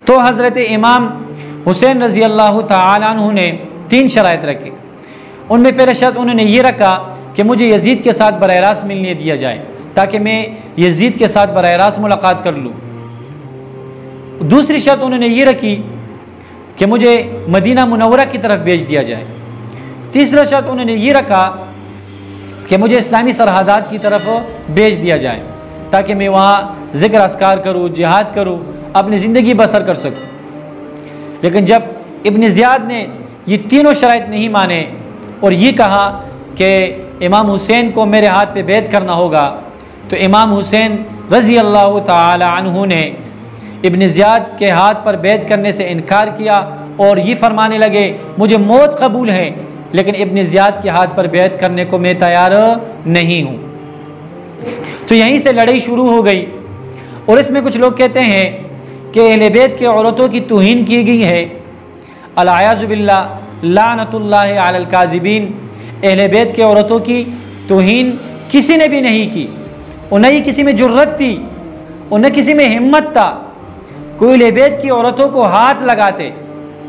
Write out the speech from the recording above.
तो हज़रत इमाम हुसैन रज़ी अल्लाह तआला अन्हु ने 3 शराइत रखी। उनमें पहला शर्त उन्होंने ये रखा कि मुझे यजीद के साथ बराह रास्त मिलने दिया जाए ताकि मैं यजीद के साथ बराह रास्त मुलाकात कर लूँ। दूसरी शर्त उन्होंने ये रखी कि मुझे मदीना मुनव्वरा की तरफ भेज दिया जाए। तीसरा शर्त उन्होंने ये रखा कि मुझे इस्लामी सरहदात की तरफ भेज दिया जाए ताकि मैं वहाँ ज़िक्र अस्कार करूँ, जिहाद करूँ, अपनी ज़िंदगी बसर कर सकूँ। लेकिन जब इब्न ज़ियाद ने ये तीनों शराइत नहीं माने और ये कहा कि इमाम हुसैन को मेरे हाथ पे बैत करना होगा, तो इमाम हुसैन रज़ी अल्लाह तआला अन्हु ने इब्न ज़ियाद के हाथ पर बैत करने से इनकार किया और ये फरमाने लगे मुझे मौत कबूल है लेकिन इब्न ज़ियाद के हाथ पर बैत करने को मैं तैयार नहीं हूँ। तो यहीं से लड़ाई शुरू हो गई। और इसमें कुछ लोग कहते हैं कि अहले बैत के औरतों की तौहीन की गई है। अल-आयाज़ु बिल्लाह, लानतुल्लाहि अलल काज़िबीन। अहले बैत के औरतों की तौहीन किसी ने भी नहीं की, और न ही किसी में जुर्रत थी और न किसी में हिम्मत था। कोई अहले बैत की औरतों को हाथ लगाते